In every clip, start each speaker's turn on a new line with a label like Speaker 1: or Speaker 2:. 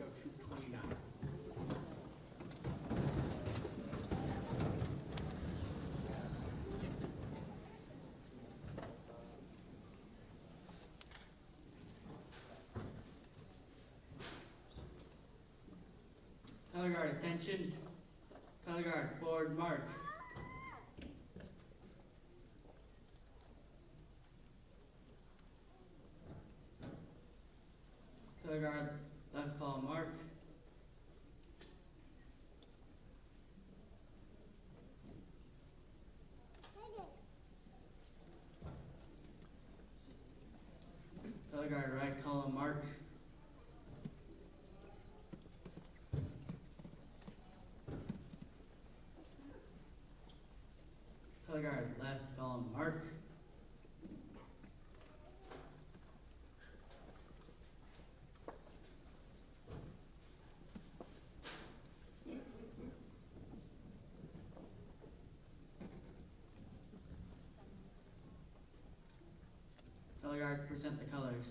Speaker 1: Show Troop 29.
Speaker 2: Color guard, attention. Color guard, forward march. Color guard, left column march. Color guard, right column march. Color guard, left column march. Color guard, present the colors.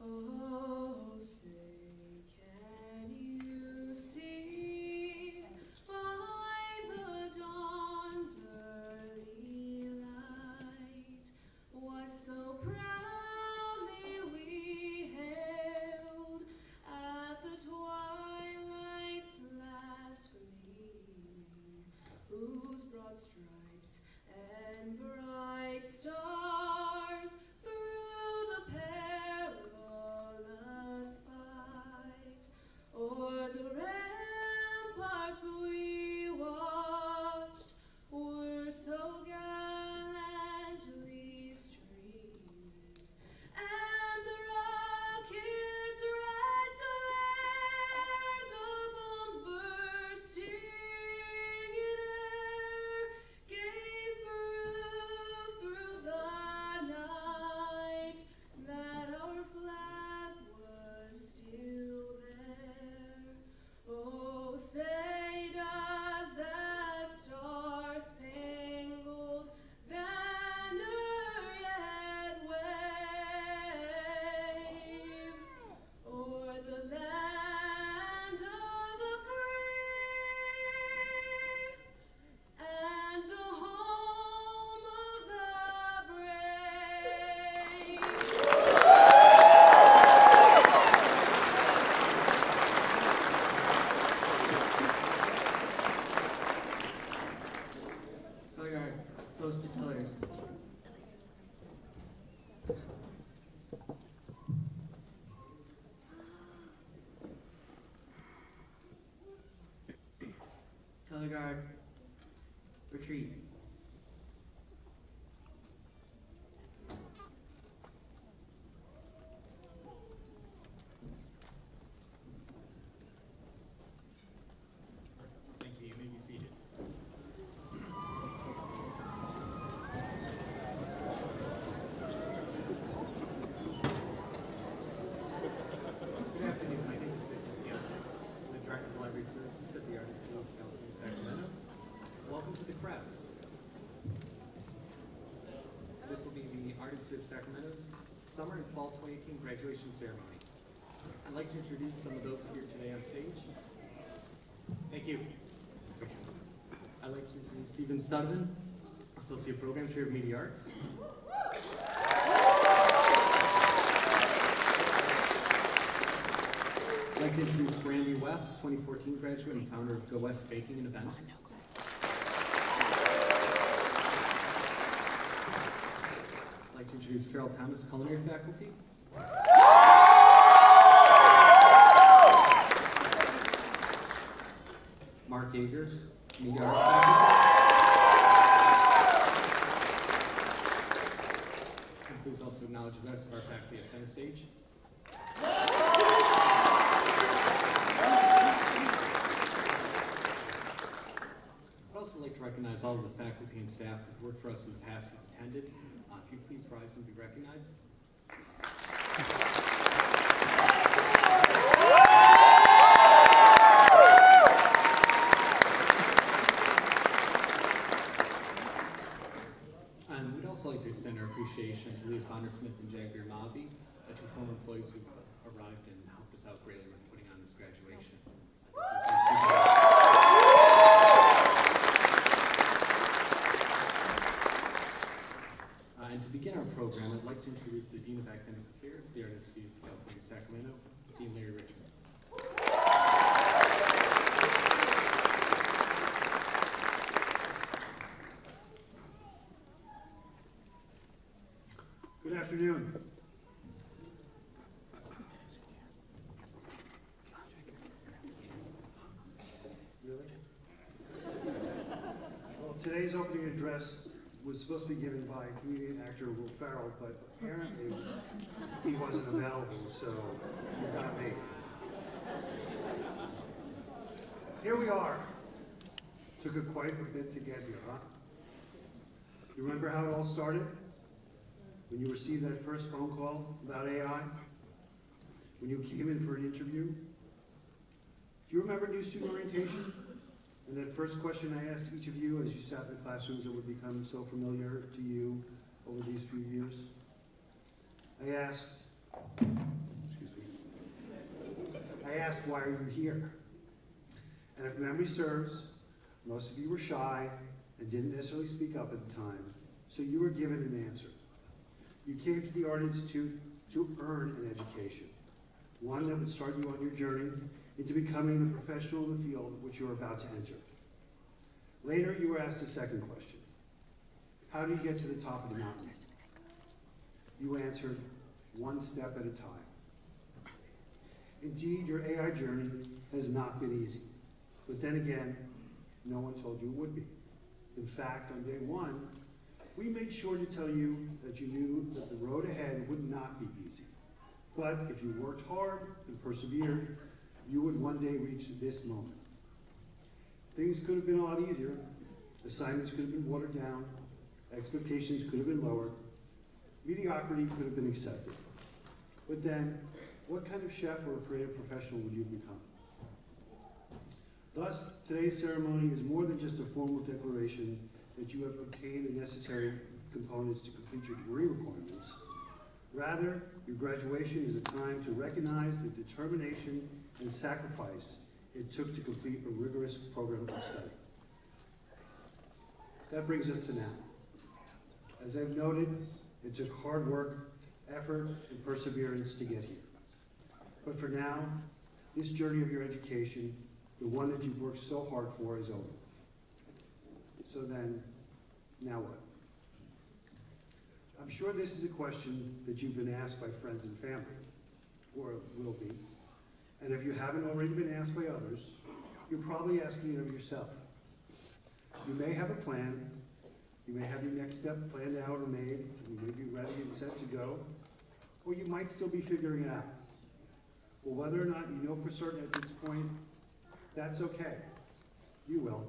Speaker 3: Oh, say, can you see by the dawn's early light what so proudly we hailed at the twilight's last gleaming, whose broad stripes and bright stars through the perilous fight o'er the ramparts we watched were so gallantly streaming, and the rockets' red glare, the bombs bursting in air, gave proof through the night that our flag was still there. Oh, say does that star-spangled banner yet wave o'er the land of the free and the home of the brave?
Speaker 2: Color guard, close to colors. Color guard, retreat.
Speaker 1: Thank you. You may be seated. Good afternoon. My name is Nick. I'm the Director of Library Services at the Art Institute of Sacramento. Welcome to the Crest. This will be the Art Institute of Sacramento's Summer and Fall 2018 graduation ceremony. I'd like to introduce some of those here today on stage. Thank you. I'd like to introduce Stephen Studman, Associate Program Chair of Media Arts. I'd like to introduce Brandy West, 2014 graduate and founder of Go West Baking and Events. I'd like to introduce Carol Thomas, culinary faculty. Mark Yeager, media arts faculty. And please also acknowledge the rest of our faculty at center stage. I'd also like to recognize all of the faculty and staff who've worked for us in the past who've attended. If you please rise and be recognized. those who arrived and helped us out greatly with putting on this graduation. And to begin our program, I'd like to introduce the Dean of Academic Affairs, the Artists of California, Sacramento, Dean Larry Richmond.
Speaker 4: Good afternoon. Really? Well, today's opening address was supposed to be given by comedian actor Will Ferrell, but apparently he wasn't available, so he's not me. Here we are. Took quite a bit to get here, huh? You remember how it all started? When you received that first phone call about AI? When you came in for an interview? Do you remember new student orientation? And that first question I asked each of you as you sat in the classrooms that would become so familiar to you over these few years? I asked, why are you here? And if memory serves, most of you were shy and didn't necessarily speak up at the time, so you were given an answer. You came to the Art Institute to earn an education, one that would start you on your journey into becoming the professional in the field which you're about to enter. Later, you were asked a second question. How do you get to the top of the mountain? You answered, one step at a time. Indeed, your AI journey has not been easy. But then again, no one told you it would be. In fact, on day one, we made sure to tell you that you knew that the road ahead would not be easy. But if you worked hard and persevered, you would one day reach this moment. Things could have been a lot easier. Assignments could have been watered down. Expectations could have been lowered. Mediocrity could have been accepted. But then, what kind of chef or creative professional would you become? Thus, today's ceremony is more than just a formal declaration that you have obtained the necessary components to complete your degree requirements. Rather, your graduation is a time to recognize the determination and sacrifice it took to complete a rigorous program of study. That brings us to now. As I've noted, it took hard work, effort, and perseverance to get here. But for now, this journey of your education, the one that you've worked so hard for, is over. So then, now what? I'm sure this is a question that you've been asked by friends and family, or will be. And if you haven't already been asked by others, you're probably asking it of yourself. You may have a plan. You may have your next step planned out or made. You may be ready and set to go. Or you might still be figuring it out. Well, whether or not you know for certain at this point, that's okay. You will.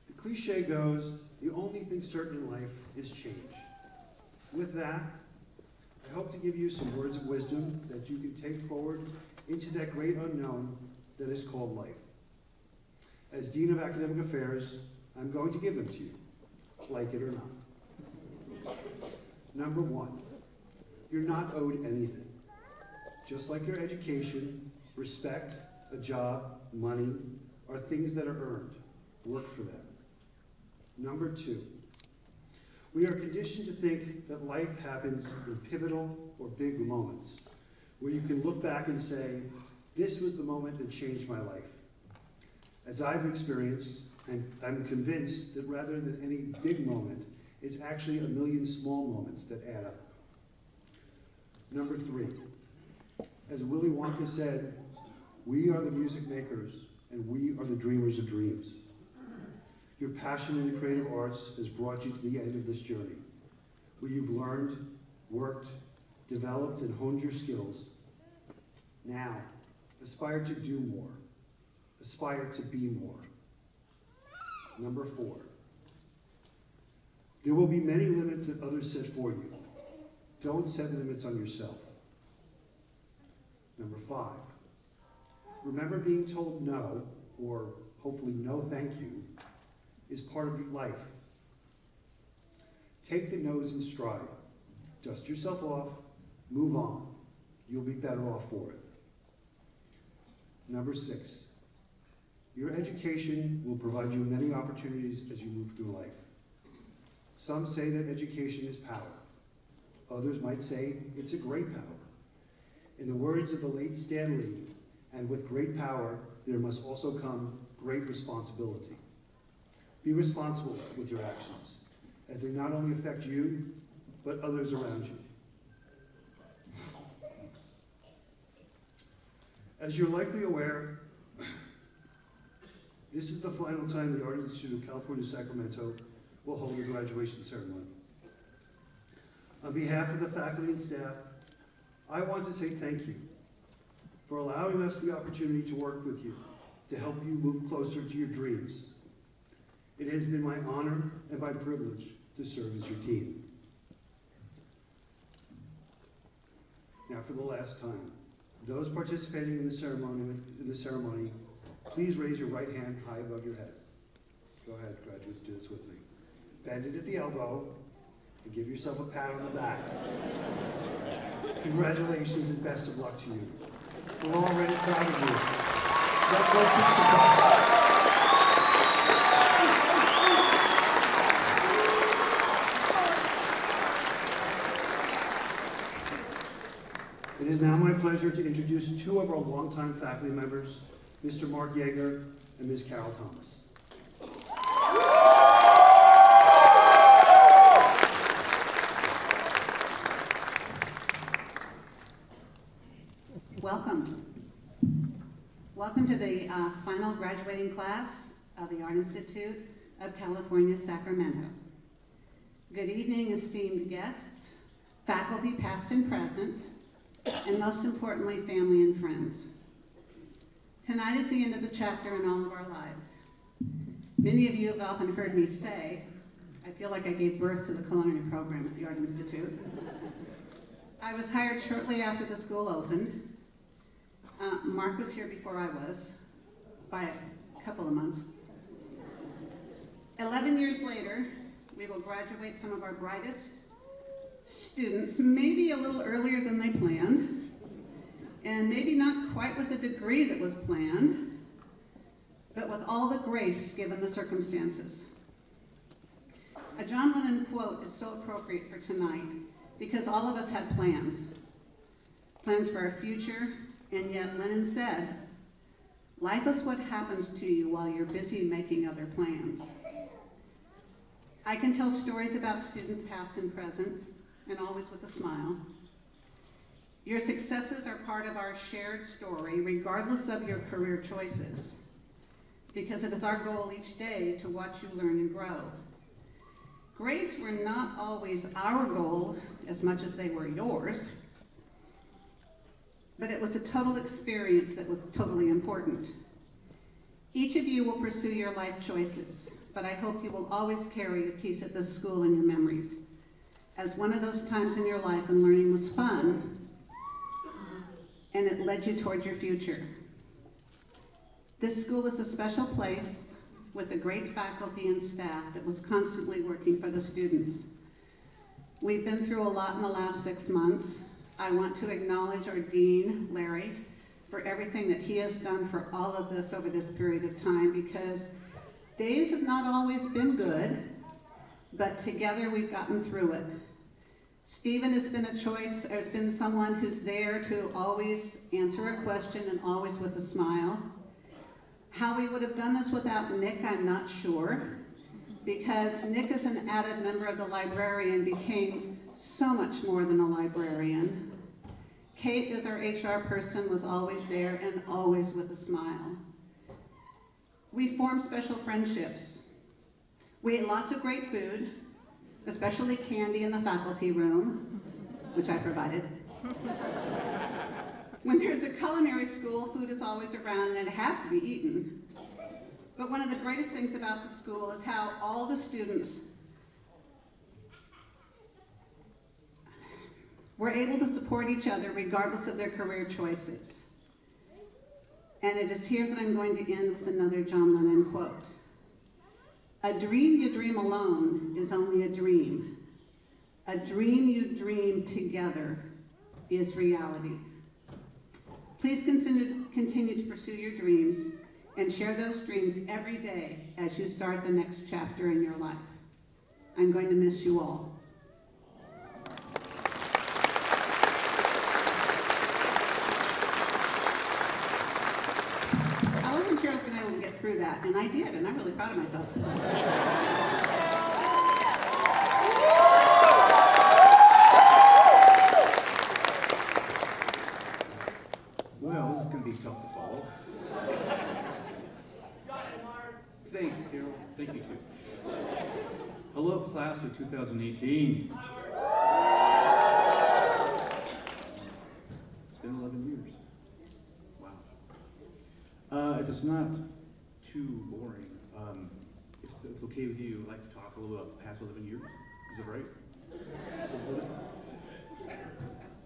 Speaker 4: The cliche goes, the only thing certain in life is change. With that, I hope to give you some words of wisdom that you can take forward into that great unknown that is called life. As Dean of Academic Affairs, I'm going to give them to you, like it or not. Number one, you're not owed anything. Just like your education, respect, a job, money, are things that are earned. Work for them. Number two, we are conditioned to think that life happens in pivotal or big moments, where you can look back and say, this was the moment that changed my life. As I've experienced, and I'm convinced that rather than any big moment, it's actually a million small moments that add up. Number three, as Willy Wonka said, we are the music makers and we are the dreamers of dreams. Your passion in the creative arts has brought you to the end of this journey, where you've learned, worked, developed, and honed your skills. Now, aspire to do more. Aspire to be more. Number four, there will be many limits that others set for you. Don't set limits on yourself. Number five, remember being told no, or hopefully no thank you, is part of your life. Take the no's in stride. Dust yourself off, move on. You'll be better off for it. Number 6, your education will provide you many opportunities as you move through life. Some say that education is power. Others might say it's a great power. In the words of the late Stan Lee, and with great power, there must also come great responsibility. Be responsible with your actions, as they not only affect you, but others around you. As you're likely aware, this is the final time the Art Institute of California, Sacramento will hold a graduation ceremony. On behalf of the faculty and staff, I want to say thank you for allowing us the opportunity to work with you to help you move closer to your dreams. It has been my honor and my privilege to serve as your team. Now for the last time, those participating in the ceremony, please raise your right hand high above your head. Go ahead, graduates, do this with me. Bend it at the elbow and give yourself a pat on the back. Congratulations and best of luck to you. We're already proud of you. Let's go keep supporting. It is now my pleasure to introduce 2 of our longtime faculty members, Mr. Mark Yeager and Ms. Carol Thomas.
Speaker 5: Welcome. Welcome to the final graduating class of the Art Institute of California, Sacramento. Good evening, esteemed guests, faculty past and present, and most importantly, family and friends. Tonight is the end of the chapter in all of our lives. Many of you have often heard me say, I feel like I gave birth to the culinary program at the Art Institute. I was hired shortly after the school opened. Mark was here before I was, by a couple of months. 11 years later, we will graduate some of our brightest students, maybe a little earlier than they planned, and maybe not quite with the degree that was planned, but with all the grace given the circumstances. A John Lennon quote is so appropriate for tonight because all of us had plans for our future, and yet Lennon said, life is what happens to you while you're busy making other plans. I can tell stories about students past and present, and always with a smile. Your successes are part of our shared story, regardless of your career choices, because it is our goal each day to watch you learn and grow. Grades were not always our goal as much as they were yours, but it was a total experience that was totally important. Each of you will pursue your life choices, but I hope you will always carry a piece of this school in your memories, as one of those times in your life when learning was fun, and it led you towards your future. This school is a special place with a great faculty and staff that was constantly working for the students. We've been through a lot in the last 6 months. I want to acknowledge our Dean, Larry, for everything that he has done for all of this over this period of time, because days have not always been good, but together we've gotten through it. Stephen has been a choice, has been someone who's there to always answer a question and always with a smile. How we would have done this without Nick, I'm not sure, because Nick is an added member of the library and became so much more than a librarian. Kate, as our HR person, was always there and always with a smile. We formed special friendships. We ate lots of great food, especially candy in the faculty room, which I provided. When there's a culinary school, food is always around and it has to be eaten. But one of the greatest things about the school is how all the students were able to support each other regardless of their career choices. And it is here that I'm going to end with another John Lennon quote. A dream you dream alone is only a dream. A dream you dream together is reality. Please continue to pursue your dreams and share those dreams every day as you start the next chapter in your life. I'm going to miss you all. I wasn't sure I was going to be able to get through that, and I did, and I'm really proud of myself.
Speaker 6: Well, this is going to be tough to follow. Thanks, Carol. Thank you, too. Hello, class of 2018. It's been 11 years. Wow. If it's not too boring, if it's okay with you, I'd like to talk a little about the past 11 years. Is that right?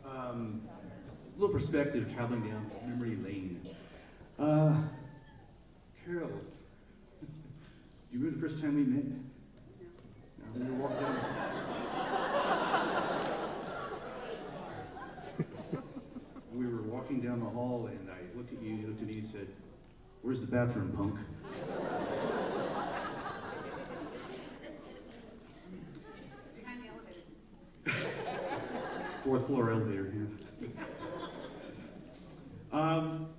Speaker 6: A little perspective traveling down memory lane. Carol, do you remember the first time we met? No. We were walking down. We were walking down the hall, and I looked at you, you looked at me, and said, "Where's the bathroom, punk?"
Speaker 5: Behind the elevator.
Speaker 6: 4th floor elevator, yeah.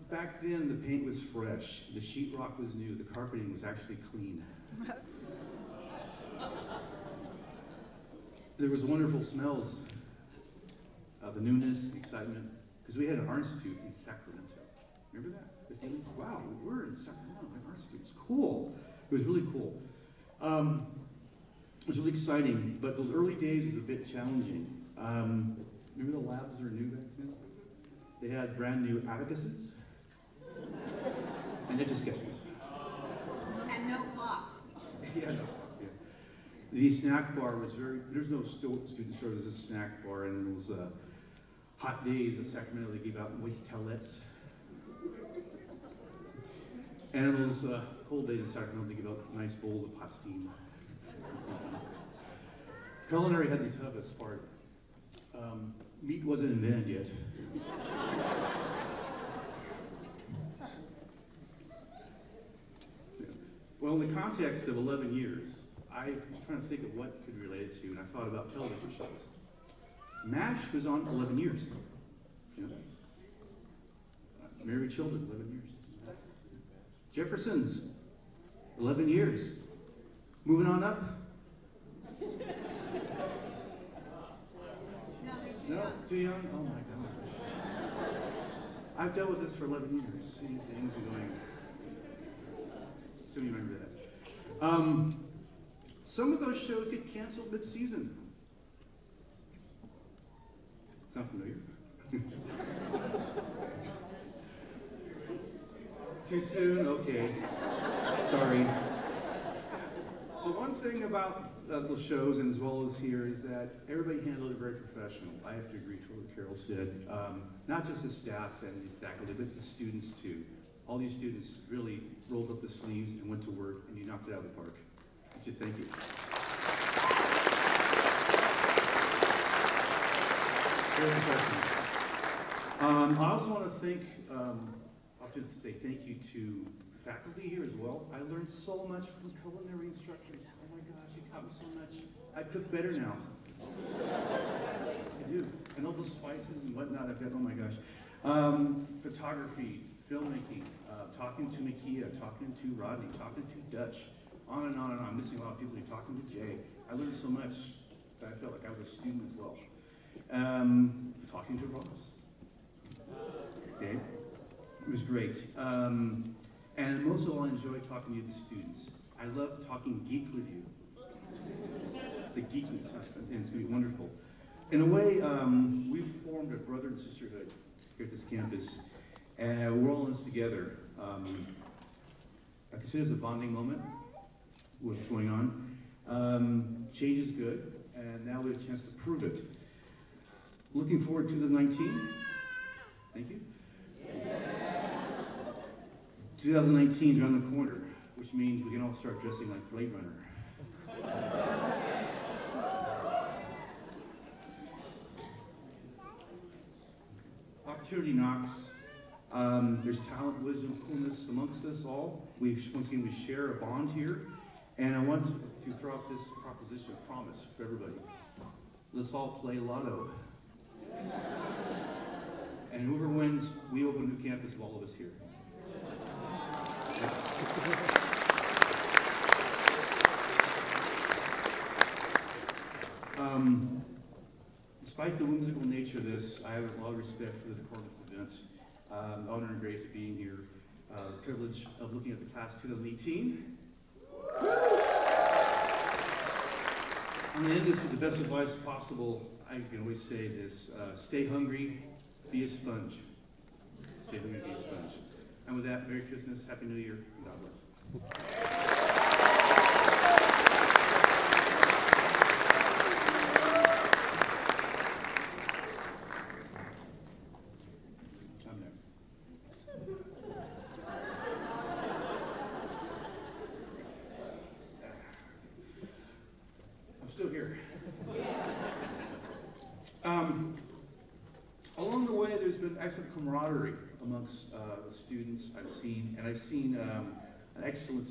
Speaker 6: Back then, the paint was fresh, the sheetrock was new, the carpeting was actually clean. There was wonderful smells, the newness, the excitement, because we had an art institute in Sacramento. Remember that? The feeling, wow, we're in Sacramento, an art institute. It's cool. It was really cool. It was really exciting, but those early days was a bit challenging. Remember the labs were new back then? They had brand new abacuses and etch-a-sketches.
Speaker 5: And no clocks.
Speaker 6: Yeah, no. Yeah. The snack bar was there's no student store, there's a snack bar, and it was hot days at Sacramento, they gave out moist towelettes. And in those cold days in Sacramento, they gave out nice bowls of hot steam. Culinary had the toughest part. Meat wasn't invented yet. Well, in the context of 11 years, I was trying to think of what could relate it to, and I thought about television shows. MASH was on 11 years. You know? Married with Children, 11 years. Jeffersons, 11 years. Moving on up. No, too young? Oh my gosh. I've dealt with this for 11 years, seeing things and going, so you remember that. Some of those shows get canceled mid-season. Sound familiar? Too soon? Okay. Sorry. The one thing about those shows, and as well as here, is that everybody handled it very professional. I have to agree to what Carol said. Not just the staff and the faculty, but the students too. All these students really rolled up the sleeves and went to work, and you knocked it out of the park. I should thank you. Very professional. I also want to thank, I'll just say thank you to faculty here as well. I learned so much from culinary instructors. Oh my gosh, you taught me so much. I cook better now. I do. And all those spices and whatnot I've got, oh my gosh. Photography, filmmaking, talking to Nakia, talking to Rodney, talking to Dutch, on and on and on. I'm missing a lot of people, talking to Jay. I learned so much that I felt like I was a student as well. Talking to Ross. Okay. It was great. And most of all, I enjoy talking to the students. I love talking geek with you. The geekiness, and it's going to be wonderful. In a way, we've formed a brother and sisterhood here at this campus, and we're all in this together. I consider this a bonding moment with what's going on. Change is good, and now we have a chance to prove it. Looking forward to 2019. Thank you. 2019 is around the corner, which means we can all start dressing like Blade Runner. opportunity knocks. There's talent, wisdom, coolness amongst us all. Once again, we share a bond here. And I want to throw out this proposition of promise for everybody. Let's all play lotto. And whoever wins, we open a new campus of all of us here. Despite the whimsical nature of this, I have a lot of respect for the decorum of this event. Honor and grace of being here. The privilege of looking at the class 2018. I'm going to end this with the best advice possible. I can always say this, stay hungry, be a sponge. Stay hungry, be a sponge. And with that, Merry Christmas, Happy New Year, and God bless. I'm next. I'm still here. Along the way, there's been excellent camaraderie amongst the students I've seen, and I've seen an excellent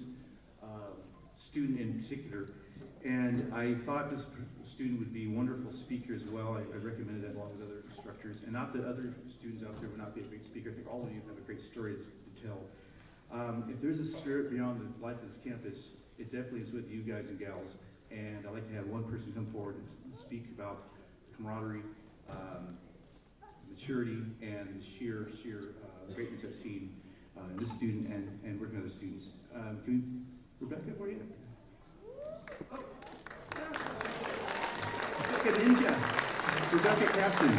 Speaker 6: student in particular, and I thought this student would be a wonderful speaker as well. I recommended that along with other instructors, and not that other students out there would not be a great speaker. I think all of you have a great story to tell. If there's a spirit beyond the life of this campus, it definitely is with you guys and gals, and I'd like to have one person come forward and speak about camaraderie, maturity, and the sheer greatness I've seen in this student and working with other students. Rebecca, where are you? Oh, it's like a ninja. Rebecca Caston.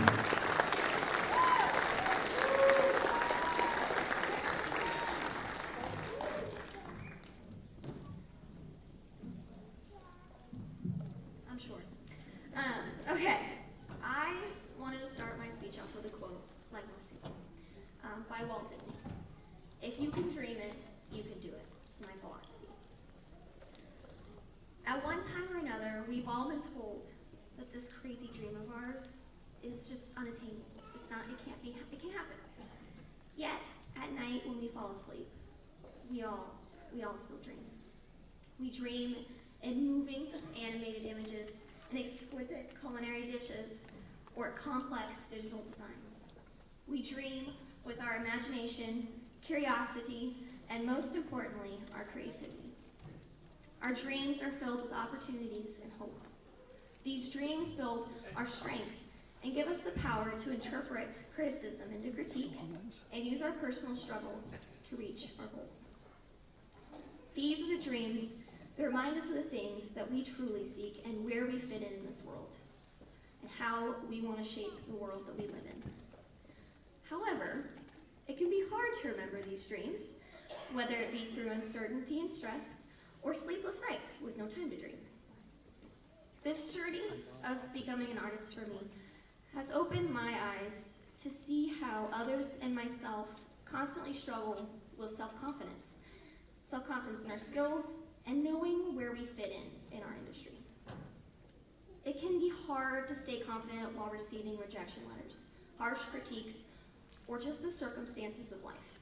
Speaker 3: I'm short. Okay. I wanted to start my speech off with a quote, like most people, by Walt Disney. If you can dream it, you can do it. It's my philosophy. At one time or another, we've all been told that this crazy dream of ours is just unattainable. It can't happen. Yet, at night when we fall asleep, we all still dream. We dream in moving, animated images, and exquisite culinary dishes, or complex digital designs. We dream with our imagination, curiosity, and most importantly, our creativity. Our dreams are filled with opportunities and hope. These dreams build our strength and give us the power to interpret criticism into critique and use our personal struggles to reach our goals. These are the dreams that remind us of the things that we truly seek and where we fit in this world, and how we want to shape the world that we live in. However, it can be hard to remember these dreams, whether it be through uncertainty and stress, or sleepless nights with no time to dream. This journey of becoming an artist for me has opened my eyes to see how others and myself constantly struggle with self-confidence in our skills, and knowing where we fit in our industry. It can be hard to stay confident while receiving rejection letters, harsh critiques, or just the circumstances of life.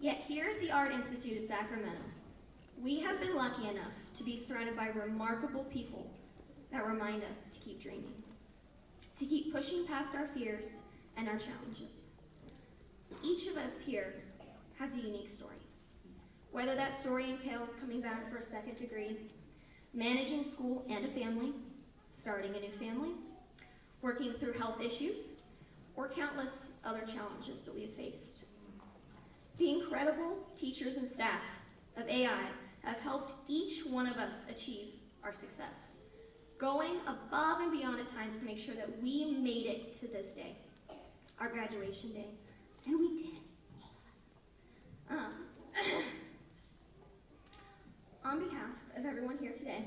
Speaker 3: Yet here at the Art Institute of Sacramento, we have been lucky enough to be surrounded by remarkable people that remind us to keep dreaming, to keep pushing past our fears and our challenges. Each of us here has a unique story. Whether that story entails coming back for a second degree, managing school and a family, starting a new family, working through health issues, or countless other challenges that we have faced. The incredible teachers and staff of AI have helped each one of us achieve our success, going above and beyond at times to make sure that we made it to this day, our graduation day, and we did, all of us. On behalf of everyone here today,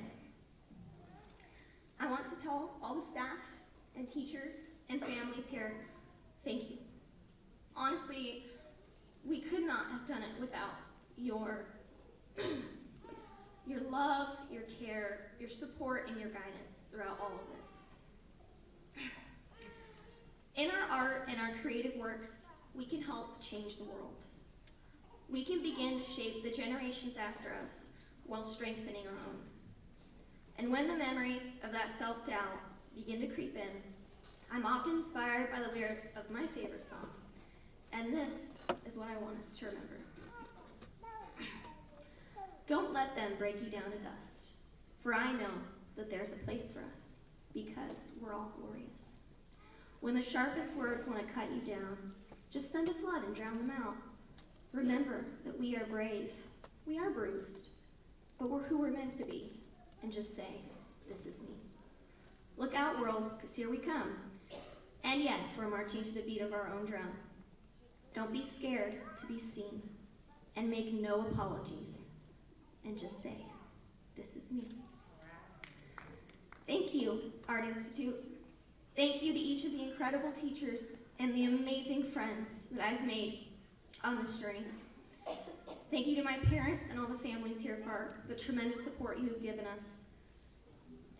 Speaker 3: I want to tell all the staff and teachers and families here, thank you. Honestly, we could not have done it without your love, your care, your support, and your guidance throughout all of this. In our art and our creative works, we can help change the world. We can begin to shape the generations after us while strengthening our own. And when the memories of that self-doubt begin to creep in, I'm often inspired by the lyrics of my favorite song. And this is what I want us to remember. Don't let them break you down to dust, for I know that there's a place for us, because we're all glorious. When the sharpest words want to cut you down, just send a flood and drown them out. Remember that we are brave, we are bruised, but we're who we're meant to be, and just say, this is me. Look out, world, because here we come. And yes, we're marching to the beat of our own drum. Don't be scared to be seen, and make no apologies, and just say, this is me. Thank you, Art Institute. Thank you to each of the incredible teachers and the amazing friends that I've made on this journey. Thank you to my parents and all the families here for the tremendous support you have given us.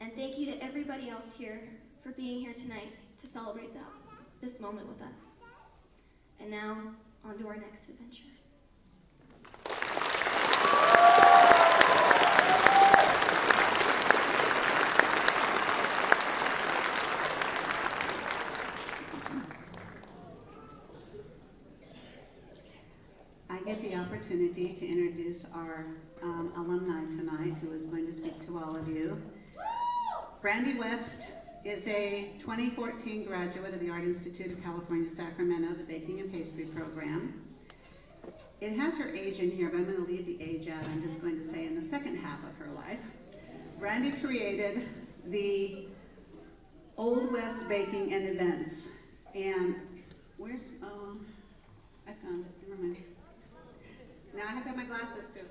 Speaker 3: And thank you to everybody else here for being here tonight to celebrate this moment with us. And now, on to our next adventure.
Speaker 5: I get the opportunity to introduce our alumni tonight who is going to speak to all of you. Brandy West is a 2014 graduate of the Art Institute of California, Sacramento, the Baking and Pastry Program. It has her age in here, but I'm going to leave the age out. I'm just going to say in the second half of her life. Brandy created the Old West Baking and Events. And where's, I found it, never mind. Now I have to have my glasses too.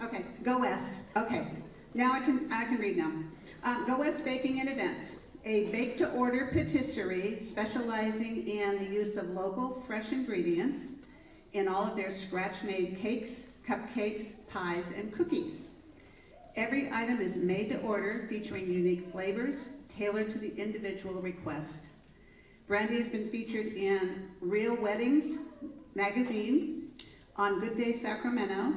Speaker 5: Okay, Go West. Okay, now I can read now. Go West Baking and Events, a bake-to-order patisserie specializing in the use of local fresh ingredients in all of their scratch-made cakes, cupcakes, pies, and cookies. Every item is made to order, featuring unique flavors tailored to the individual request. Brandy has been featured in Real Weddings magazine, on Good Day Sacramento,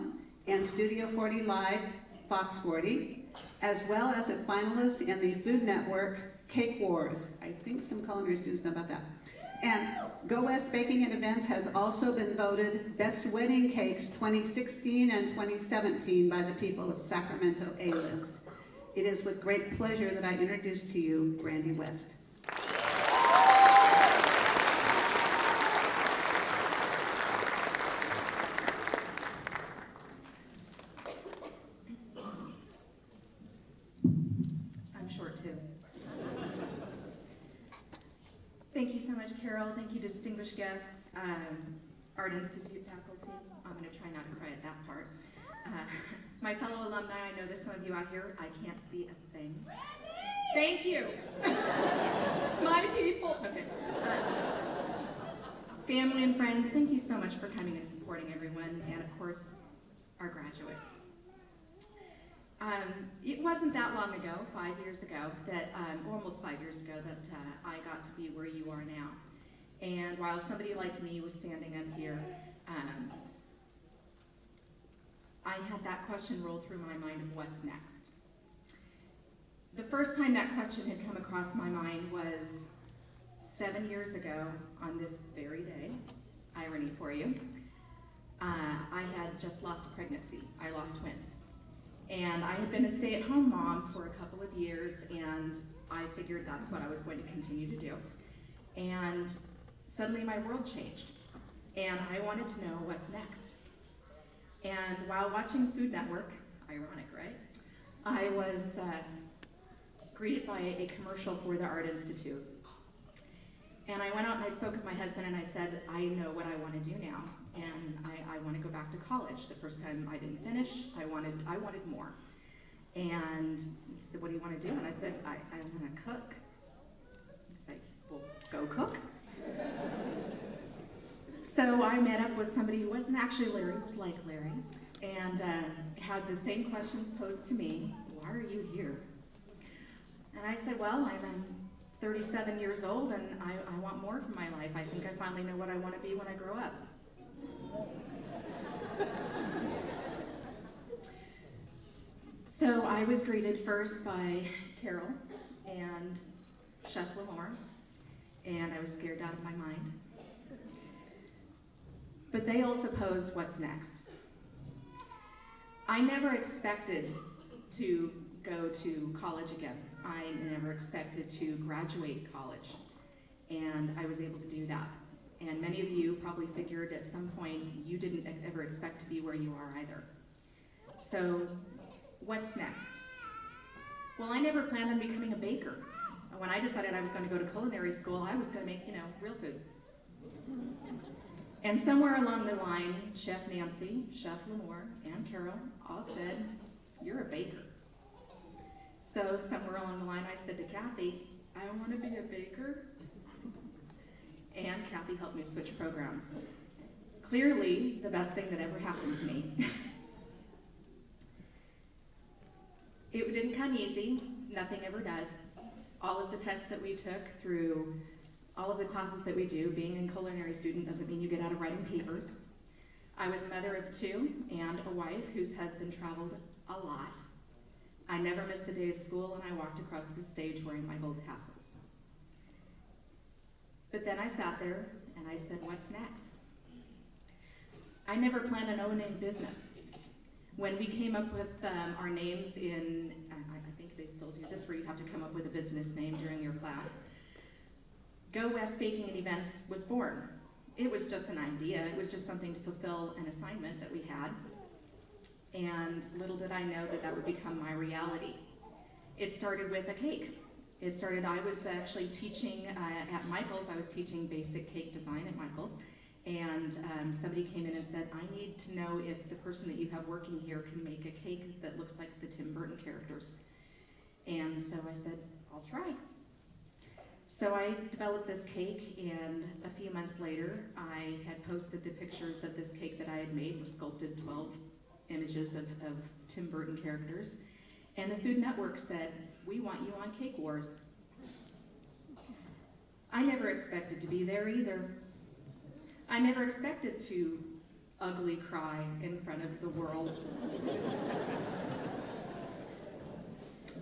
Speaker 5: and Studio 40 Live, Fox 40, as well as a finalist in the Food Network Cake Wars. I think some culinary students know about that. And Go West Baking and Events has also been voted Best Wedding Cakes 2016 and 2017 by the people of Sacramento A-List. It is with great pleasure that I introduce to you Brandy West.
Speaker 7: Thank you so much, Carol. Thank you to distinguished guests, Art Institute faculty. I'm going to try not to cry at that part. My fellow alumni, I know there's some of you out here. I can't see a thing. Thank you. My people. Okay. Family and friends, thank you so much for coming and supporting everyone, and of course, our graduates. It wasn't that long ago, 5 years ago, that, almost 5 years ago, that I got to be where you are now. And while somebody like me was standing up here, I had that question roll through my mind of what's next. The first time that question had come across my mind was 7 years ago on this very day, irony for you. I had just lost a pregnancy. I lost twins. And I had been a stay-at-home mom for a couple of years, and I figured that's what I was going to continue to do. And suddenly my world changed, and I wanted to know what's next. And while watching Food Network, ironic, right? I was greeted by a commercial for the Art Institute. And I went out and I spoke with my husband and I said, I know what I want to do now. And I want to go back to college. The first time I didn't finish, I wanted more. And he said, what do you want to do? And I said, I want to cook. He said, well, go cook. So I met up with somebody who wasn't actually Larry, was like Larry, and had the same questions posed to me. Why are you here? And I said, well, I'm a 37 years old, and I want more from my life. I think I finally know what I want to be when I grow up. So I was greeted first by Carol and Chef Lamore, and I was scared out of my mind. But they also posed what's next. I never expected to go to college again. I never expected to graduate college, and I was able to do that. And many of you probably figured at some point you didn't ever expect to be where you are either. So what's next? Well, I never planned on becoming a baker. When I decided I was going to go to culinary school, I was going to make, real food. And somewhere along the line, Chef Nancy, Chef Lamore, and Carol all said, "You're a baker." So somewhere along the line, I said to Kathy, "I want to be a baker." And Kathy helped me switch programs. Clearly, the best thing that ever happened to me. It didn't come easy. Nothing ever does. All of the tests that we took through all of the classes that we do, being a culinary student doesn't mean you get out of writing papers. I was a mother of 2 and a wife whose husband traveled a lot. I never missed a day of school, and I walked across the stage wearing my gold tassels. But then I sat there and I said, what's next? I never planned on owning a business. When we came up with our names in, I think they still do this, where you have to come up with a business name during your class, Go West Baking and Events was born. It was just an idea. It was just something to fulfill an assignment that we had. And little did I know that that would become my reality. It started with a cake. I was actually teaching at Michael's. I was teaching basic cake design at Michael's. And somebody came in and said, I need to know if the person that you have working here can make a cake that looks like the Tim Burton characters. And so I said, I'll try. So I developed this cake, and a few months later, I had posted the pictures of this cake that I had made with sculpted 12 images of Tim Burton characters. And the Food Network said, we want you on Cake Wars. I never expected to be there either. I never expected to ugly cry in front of the world.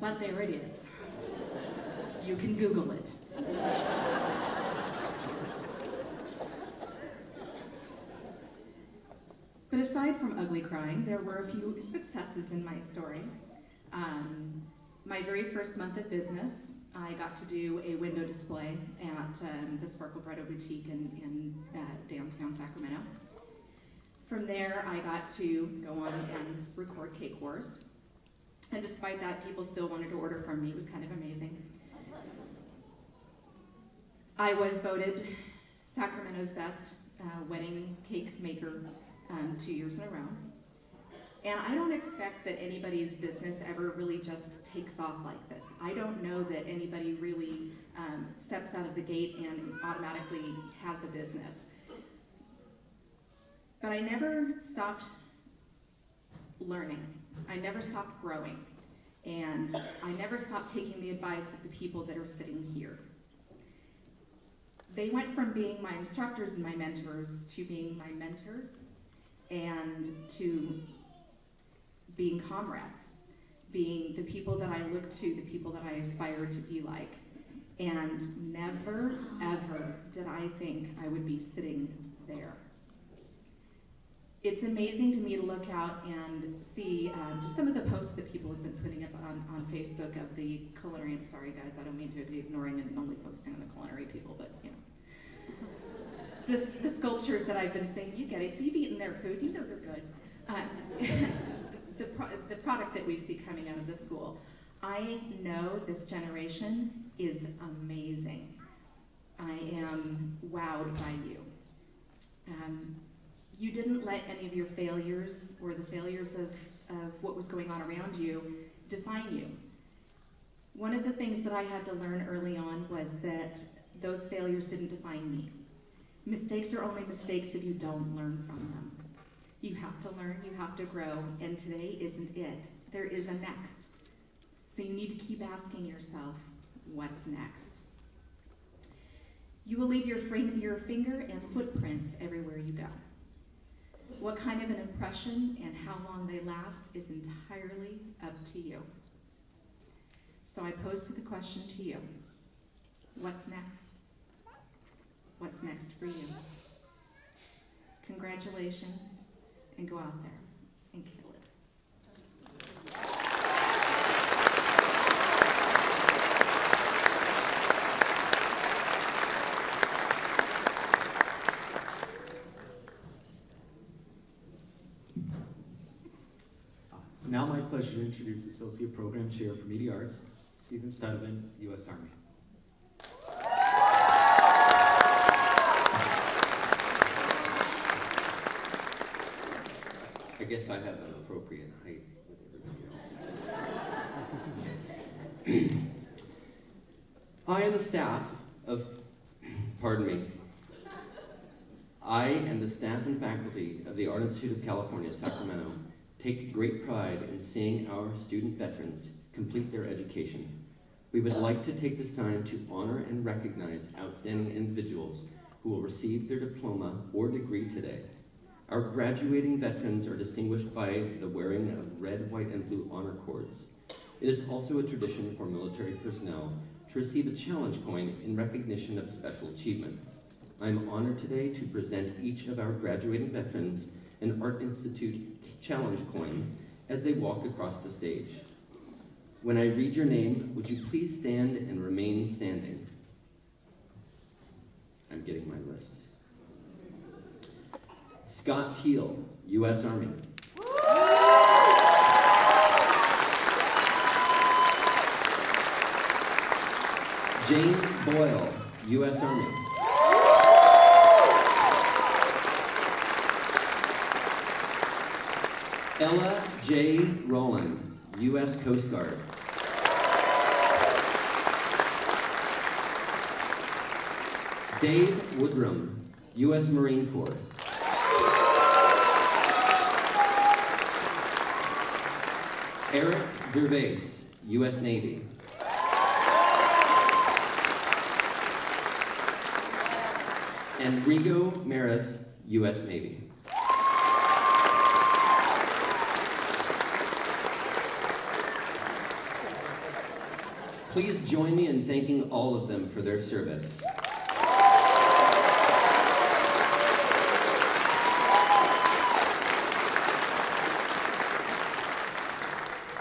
Speaker 7: But there it is. You can Google it. But aside from ugly crying, there were a few successes in my story. My very first month of business, I got to do a window display at the Sparkle Bridal Boutique in downtown Sacramento. From there, I got to go on and record Cake Wars. And despite that, people still wanted to order from me. It was kind of amazing. I was voted Sacramento's best wedding cake maker 2 years in a row. And I don't expect that anybody's business ever really just takes off like this. I don't know that anybody really steps out of the gate and automatically has a business. But I never stopped learning. I never stopped growing. And I never stopped taking the advice of the people that are sitting here. They went from being my instructors and my mentors to being my mentors and to being comrades, being the people that I look to, the people that I aspire to be like. And never, ever did I think I would be sitting there. It's amazing to me to look out and see just some of the posts that people have been putting up on Facebook of the culinary. I'm sorry, guys, I don't mean to be ignoring and only focusing on the culinary people, but the sculptures that I've been seeing, you get it. You've eaten their food, you know they're good. The product that we see coming out of this school, I know this generation is amazing. I am wowed by you. You didn't let any of your failures or the failures of what was going on around you define you. One of the things that I had to learn early on was that those failures didn't define me. Mistakes are only mistakes if you don't learn from them. You have to learn, you have to grow, and today isn't it. There is a next. So you need to keep asking yourself, what's next? You will leave your finger and footprints everywhere you go. What kind of an impression and how long they last is entirely up to you. So I posed the question to you. What's next? What's next for you? Congratulations, and go out there and kill it.
Speaker 1: It's now my pleasure to introduce Associate Program Chair for Media Arts, Stephen Stuyvesant, U.S. Army.
Speaker 8: I guess I have an appropriate height with everybody else. I and the staff of, I and the staff and faculty of the Art Institute of California, Sacramento, take great pride in seeing our student veterans complete their education. We would like to take this time to honor and recognize outstanding individuals who will receive their diploma or degree today. Our graduating veterans are distinguished by the wearing of red, white, and blue honor cords. It is also a tradition for military personnel to receive a challenge coin in recognition of special achievement. I am honored today to present each of our graduating veterans an Art Institute challenge coin as they walk across the stage. When I read your name, would you please stand and remain standing? I'm getting my list. Scott Teal, U.S. Army. James Boyle, U.S. Army. Ella J. Rowland, U.S. Coast Guard. Dave Woodrum, U.S. Marine Corps. Eric Gervais, U.S. Navy. Enrico Maris, U.S. Navy. Please join me in thanking all of them for their service.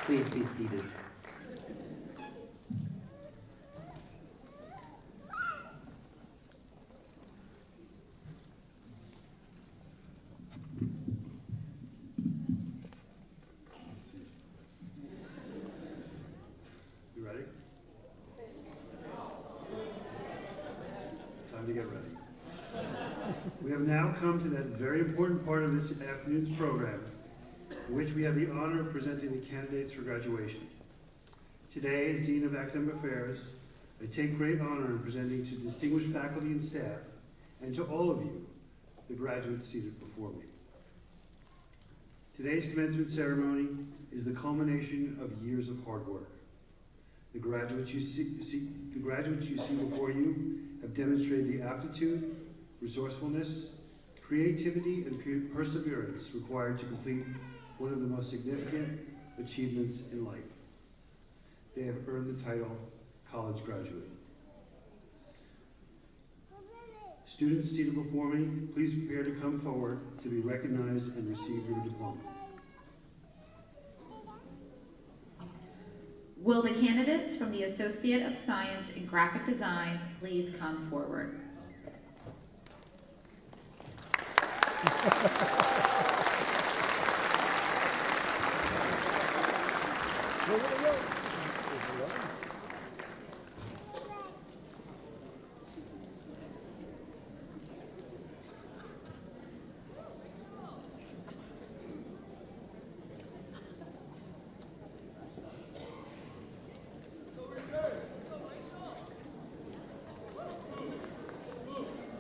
Speaker 8: Please be seated.
Speaker 4: You ready? Time to get ready. We have now come to that very important part of this afternoon's program, in which we have the honor of presenting the candidates for graduation. Today, as Dean of Academic Affairs, I take great honor in presenting to distinguished faculty and staff, and to all of you, the graduates seated before me. Today's commencement ceremony is the culmination of years of hard work. The graduates you see before you have demonstrated the aptitude, resourcefulness, creativity, and perseverance required to complete one of the most significant achievements in life. They have earned the title college graduate. Students seated before me, please prepare to come forward to be recognized and receive your diploma.
Speaker 9: Will the candidates from the Associate of Science in Graphic Design please come forward?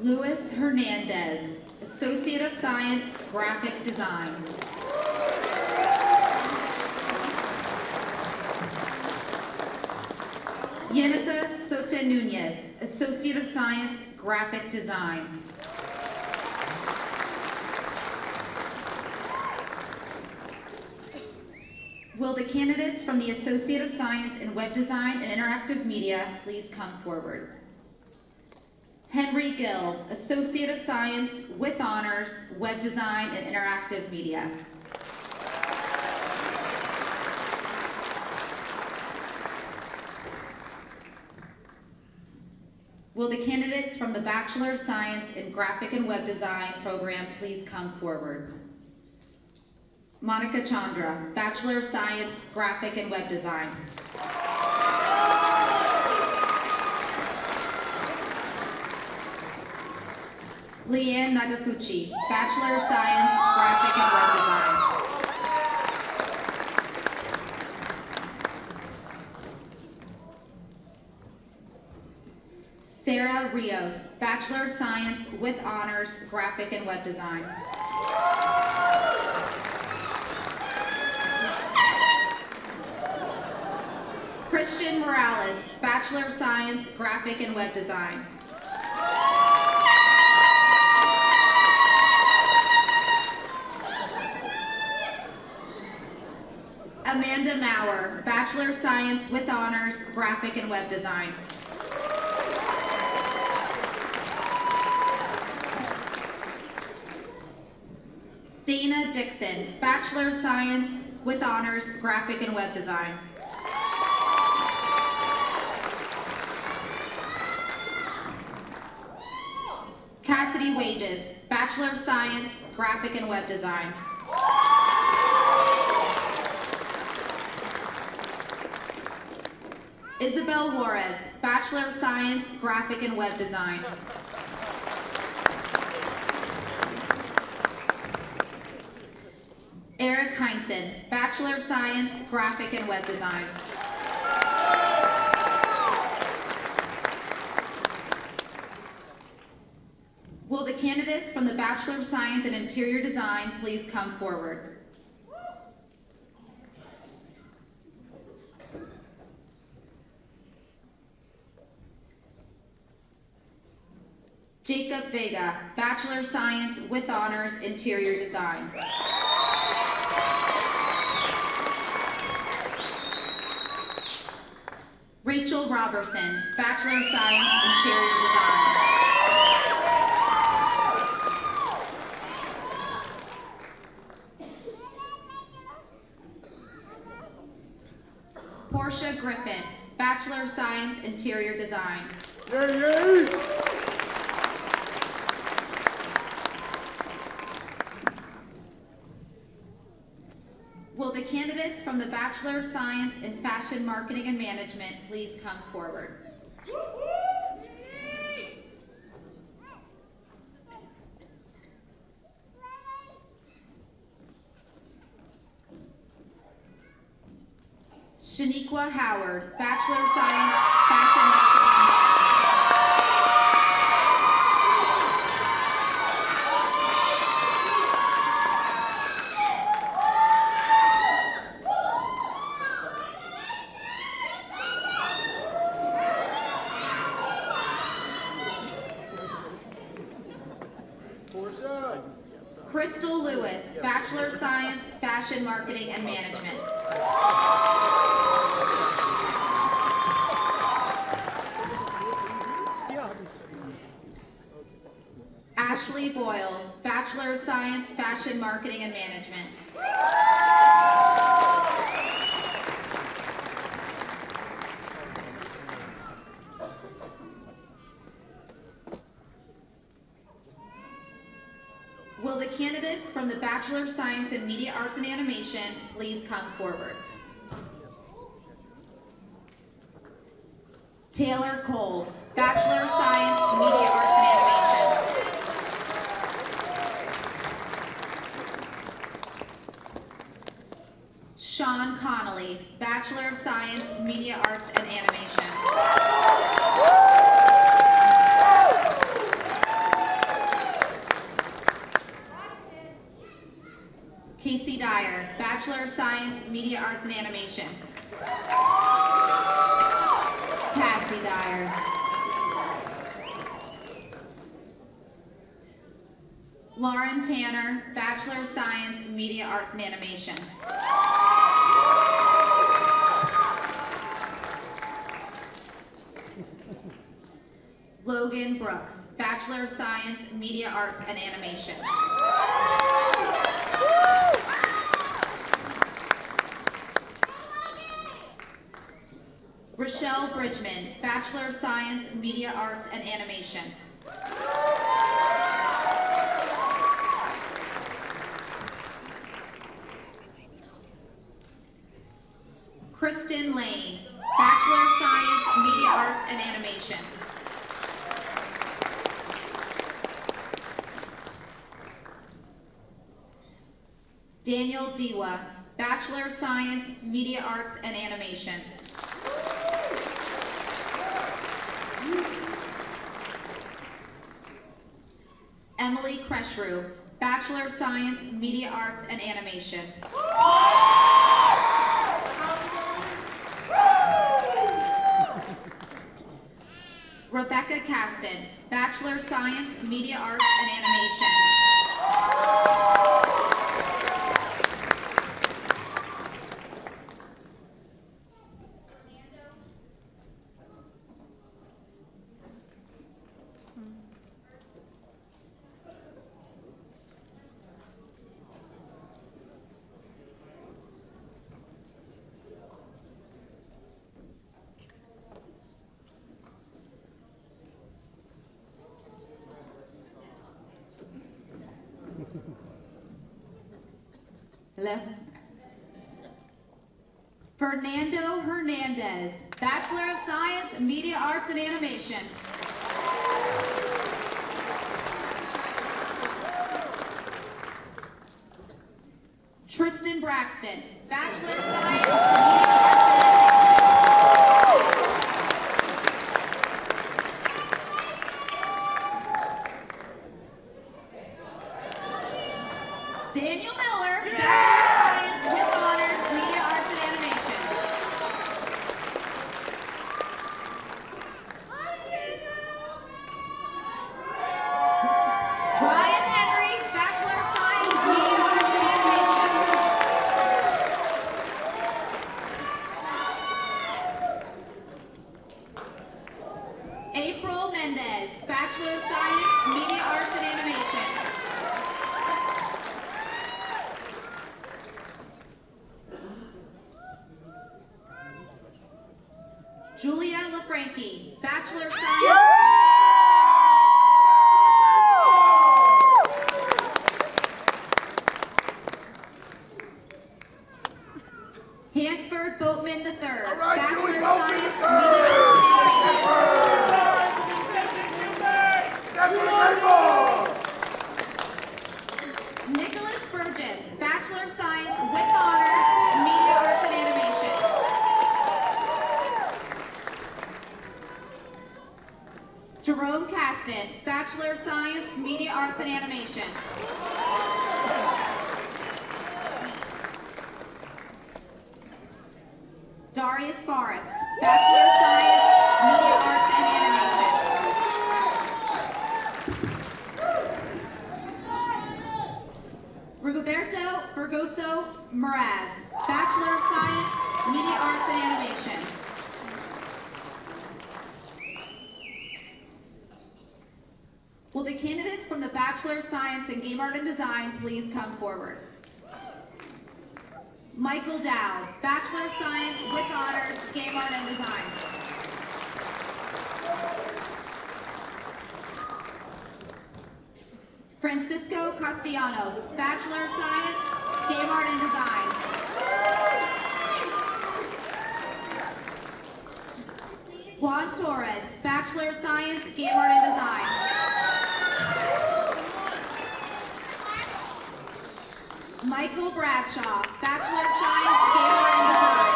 Speaker 9: Luis Hernandez, Associate of Science, Graphic Design. Yenica Sote Nunez, Associate of Science, Graphic Design. Will the candidates from the Associate of Science in Web Design and Interactive Media please come forward? Henry Gill, Associate of Science with Honors, Web Design and Interactive Media. Will the candidates from the Bachelor of Science in Graphic and Web Design program please come forward? Monica Chandra, Bachelor of Science, Graphic and Web Design. Leanne Nagafuchi, Bachelor of Science, Graphic and Web Design. Sarah Rios, Bachelor of Science with Honors, Graphic and Web Design. Christian Morales, Bachelor of Science, Graphic and Web Design. Amanda Maurer, Bachelor of Science with Honors, Graphic and Web Design. Dana Dixon, Bachelor of Science with Honors, Graphic and Web Design. Cassidy Wages, Bachelor of Science, Graphic and Web Design. Isabel Juarez, Bachelor of Science, Graphic and Web Design. Eric Heinzen, Bachelor of Science, Graphic and Web Design. Will the candidates from the Bachelor of Science in Interior Design please come forward? Jacob Vega, Bachelor of Science with Honors, Interior Design. Rachel Robertson, Bachelor of Science, Interior Design. Portia Griffin, Bachelor of Science, Interior Design.
Speaker 4: Yay, yay!
Speaker 9: Will the candidates from the Bachelor of Science in Fashion Marketing and Management please come forward? Shaniqua Howard, Bachelor of Science, Fashion Marketing and Crystal Lewis, Bachelor of Science, Fashion Marketing and Management. Ashley Boyles, Bachelor of Science, Fashion Marketing and Management. Will the candidates from the Bachelor of Science in Media Arts and Animation please come forward? Taylor Cole, Bachelor of Science, Media Arts and Animation. Sean Connolly, Bachelor of Science, Media Arts and Animation. Casey Dyer, Bachelor of Science, Media Arts and Animation. Cassie Dyer. Lauren Tanner, Bachelor of Science, Media Arts and Animation. Logan Brooks, Bachelor of Science, Media Arts and Animation. Rochelle Bridgman, Bachelor of Science, Media Arts and Animation. Kristen Lane, Bachelor of Science, Media Arts and Animation. Daniel Diwa, Bachelor of Science, Media Arts and Animation. Emily Kreshru, Bachelor of Science, Media Arts and Animation. Rebecca Caston, Bachelor of Science, Media Arts and Animation. Hello? Fernando Hernandez, Bachelor of Science, Media Arts and Animation. Tristan Braxton, Bachelor of Science, Media Arts and Daniel Miller, Bachelor of Science with Honors, Media Arts and Animation. Brian Henry, Bachelor of Science, Media Arts and Animation. April Mendez, Bachelor of Science, Media Arts and Animation. Julia LaFranchi, Bachelor of Science. Hansford Boatman III, Bachelor of Science, Media Arts and Animation. Nicholas Burgess, Bachelor of Science with Honors, Media Arts and Animation. Jerome Caston, Bachelor of Science, Media Arts and Animation. Darius Forrest, Bachelor of Science, Media Arts and Animation. Rigoberto Burgoso Moraz, Bachelor of Science, Media Arts and Animation. Will the candidates from the Bachelor of Science in Game Art and Design please come forward? Michael Dowd, Bachelor of Science with Honors, Game Art and Design. Francisco Castellanos, Bachelor of Science, Game Art and Design. Juan Torres, Bachelor of Science, Game Art and Design. Michael Bradshaw, Bachelor of Science, Game Art and Design.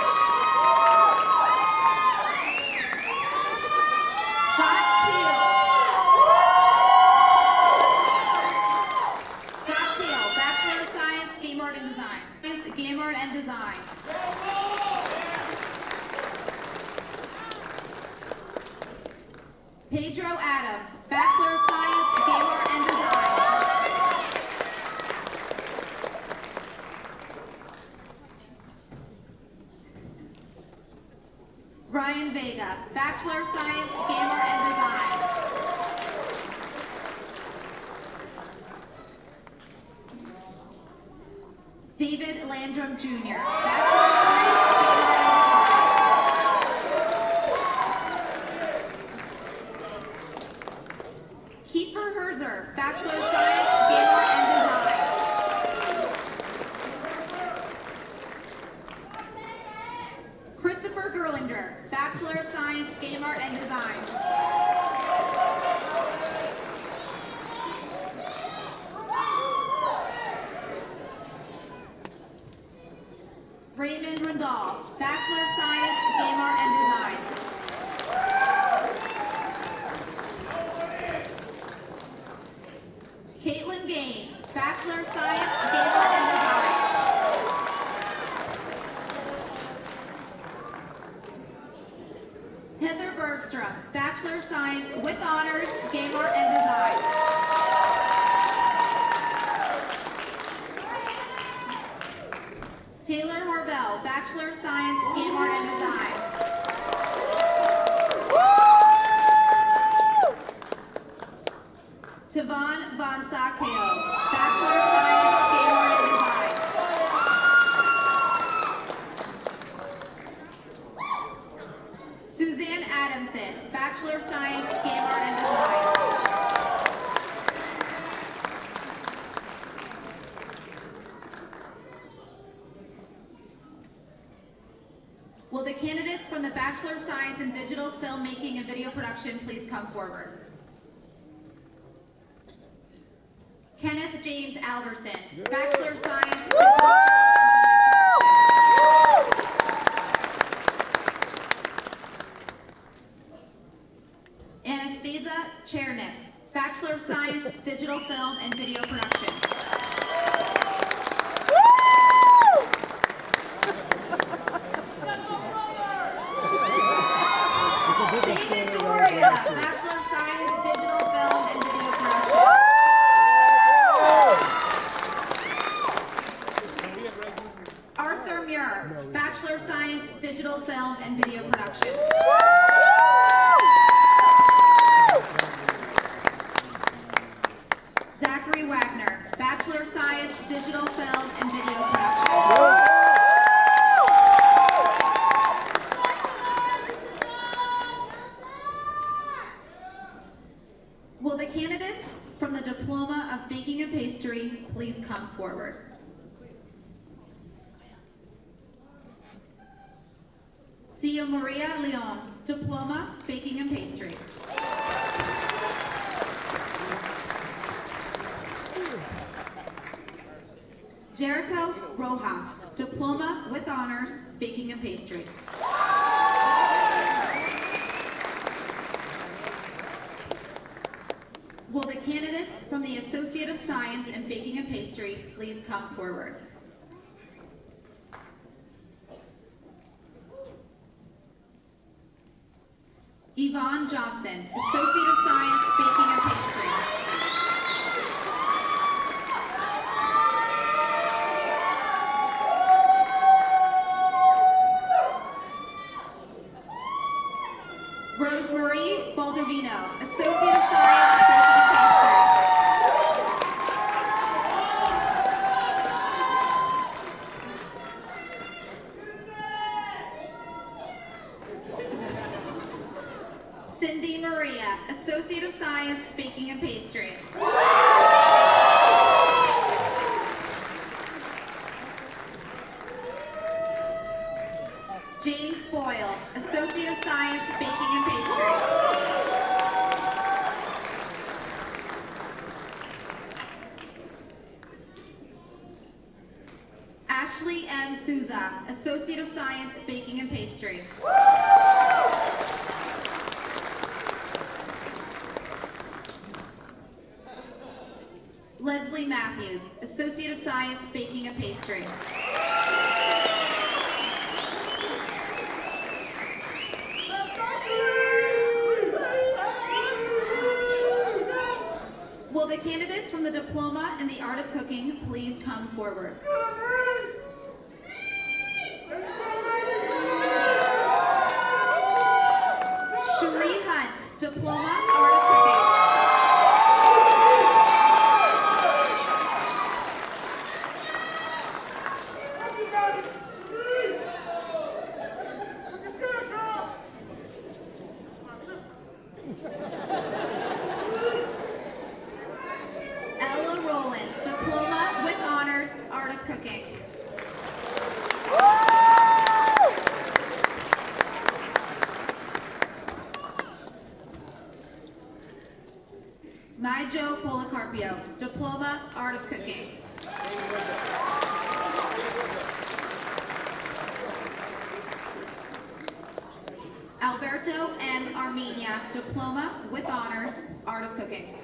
Speaker 9: Scott Teal. Scott Teal, Bachelor of Science, Game Art and Design. Game Art and Design. Pedro Adams, Bachelor of Science, Game Art and Design. Ryan Vega, Bachelor of Science, Gamer and Design. David Landrum Jr., Bachelor of Science, Gamer and Design. Kiefer Herzer, Bachelor of Science, Gamer and Design. Christopher Gerlinger, Bachelor of Science, Gamer and Design. Raymond Randolph, Bachelor of Science, Gamer and Design. Caitlin Gaines, Bachelor of Science, Gamer and Design. Heather Bergstrom, Bachelor of Science with Honors, Gamer and Design. Taylor Harvell, Bachelor of Science, Gamer and Design. Tavon Von Sakeo, Bachelor of Science, Gamer and Design. Suzanne Adamson, Bachelor of Science, Gamer and Design. Will the candidates from the Bachelor of Science in Digital Filmmaking and Video Production please come forward? Kenneth James Alverson, Bachelor of Science. Anastasia Chernick, Bachelor of Science, Digital Film and Video Production. David Doria, Bachelor of Science, Digital Film and Video Production. Arthur Muir, Bachelor of Science, Digital Film and Video Production. Zachary Wagner, Bachelor of Science, Digital Film and Video Production. Will the candidates from the Diploma of Baking and Pastry please come forward? Cia Maria Leon, Diploma, Baking and Pastry. Jericho Rojas, Diploma with Honors, Baking and Pastry. Will the candidates from the Associate of Science in Baking and Pastry please come forward? Yvonne Johnson, Associate of Science, Baking and Pastry. Rosemarie Baldovino, Associate of Science, Baking and Pastry. Cindy Maria, Associate of Science, Baking and Pastry. James Boyle, Associate of Science, Baking and Pastry. Ashley M. Souza, Associate of Science, Baking and Pastry. Leslie Matthews, Associate of Science, Baking and Pastry. Will the candidates from the Diploma in the Art of Cooking please come forward? Ella Rowland, Diploma with Honors, Art of Cooking. Maijo Policarpio, Diploma, Art of Cooking. Alberto N. Armenia, Diploma with Honors, Art of Cooking.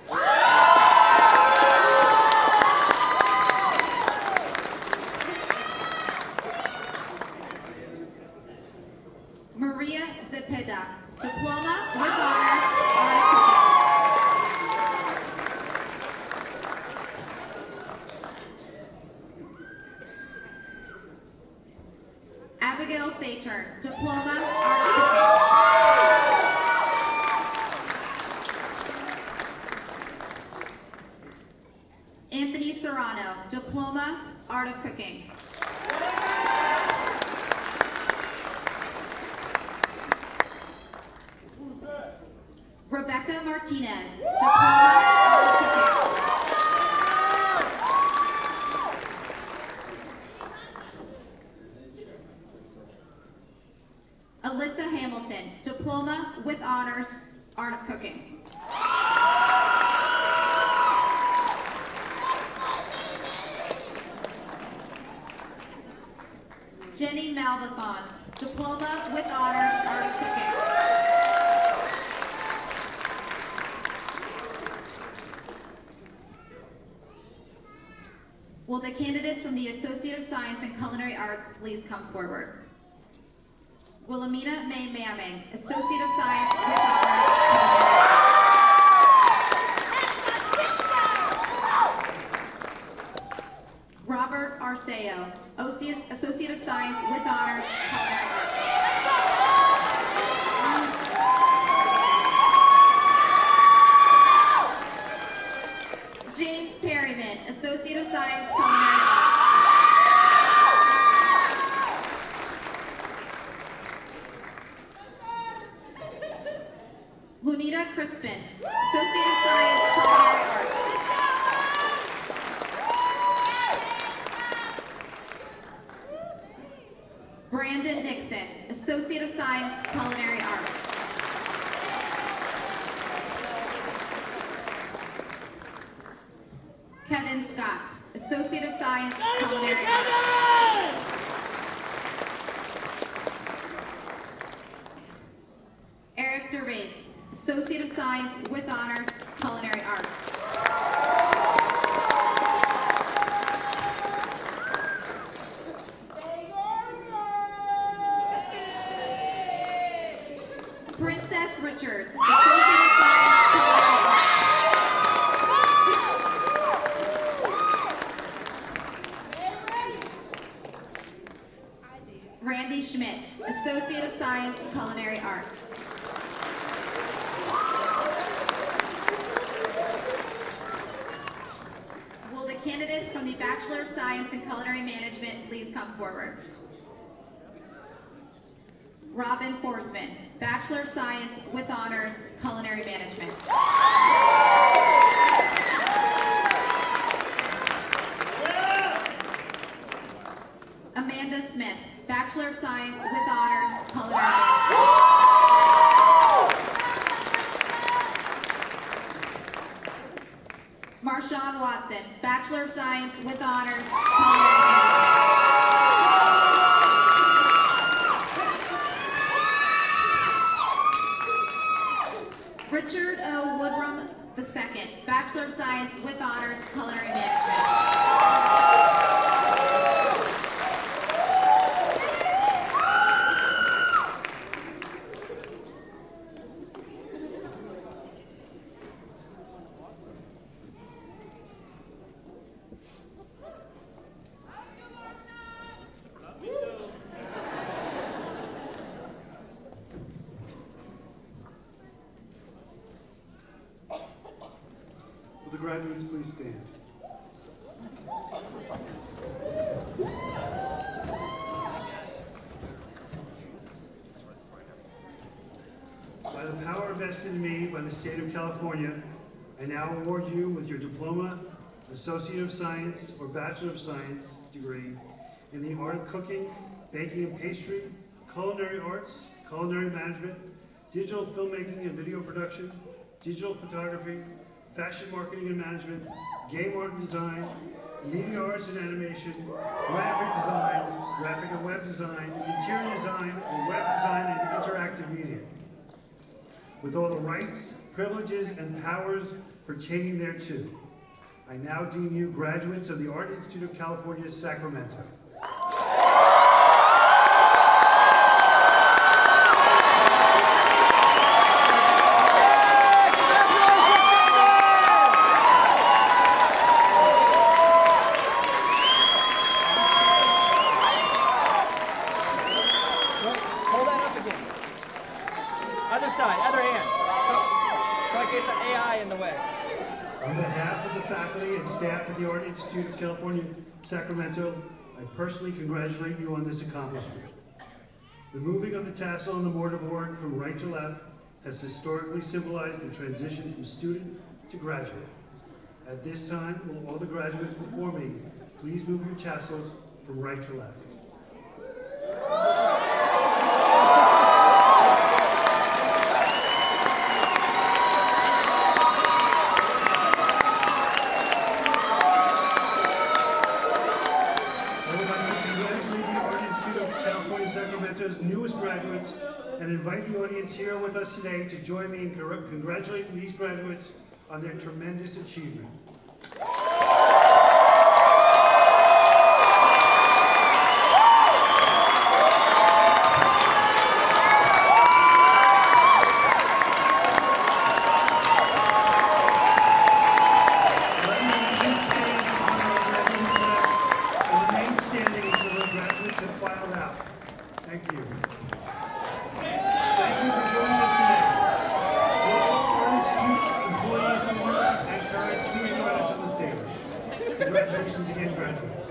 Speaker 9: Maria Zepeda, Diploma with Honors, Art of Cooking. Abigail Saturn, Diploma, Art of Cooking. Anthony Serrano, Diploma, Art of Cooking. Rebecca Martinez, Diploma, Art of Cooking. Alyssa Hamilton, Diploma with Honors, Art of Cooking. Jenny Malvathon, Diploma with Honors, Art of Cooking. Will the candidates from the Associate of Science and Culinary Arts please come forward? Wilhelmina May Mamming, Associate of Science with Honors. Robert Arceo, Associate of Science with Honors, Culinary Arts. James Perryman, Associate of Science, Culinary Arts. Lunita Crispin, Associate of Science, Culinary Arts. Brandon Dixon, Associate of Science, Culinary Arts. Kevin Scott, Associate of Science, Culinary Arts. Eric DeRace, Associate of Science with Honors, Culinary Arts. Princess Richards, Associate of Science, Culinary Arts. Randy Schmidt, Associate of Science, Culinary Arts. Will the candidates from the Bachelor of Science in Culinary Management please come forward? Robin Forsman, Bachelor of Science with Honors, Culinary Management. Amanda Smith, Bachelor of Science with Honors, Culinary Management. Marshawn Watson, Bachelor of Science with Honors, Culinary Management. Richard O. Woodrum II, Bachelor of Science with Honors, Culinary Management.
Speaker 4: Will the graduates please stand? invested in me by the state of California, I now award you with your diploma, Associate of Science, or Bachelor of Science degree in the art of cooking, baking and pastry, culinary arts, culinary management, digital filmmaking and video production, digital photography, fashion marketing and management, game art and design, media arts and animation, graphic design, graphic and web design, interior design, and web design and interactive media. With all the rights, privileges, and powers pertaining thereto, I now deem you graduates of the Art Institute of California, Sacramento.
Speaker 2: Hold that up again. Other side, other hand. So I get the AI in the way.
Speaker 4: On behalf of the faculty and staff at the Art Institute of California, Sacramento, I personally congratulate you on this accomplishment. The moving of the tassel on the mortarboard from right to left has historically symbolized the transition from student to graduate. At this time, will all the graduates before me please move your tassels from right to left. Sacramento's newest graduates and invite the audience here with us today to join me in congratulating these graduates on their tremendous achievement. Let me please stand in honor of their new class and remain standing until the graduates have filed out. Thank you. Thank you for joining us today. Will all Art Institute employees and parents please join us on the stage. Congratulations again, graduates.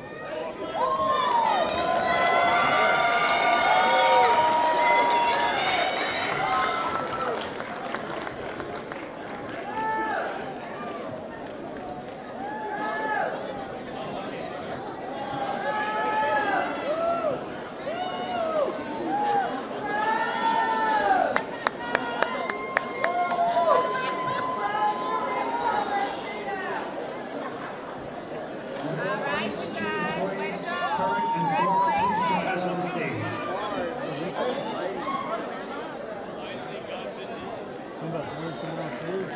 Speaker 2: Somebody heard someone on stage.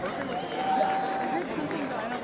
Speaker 2: I heard something, but I don't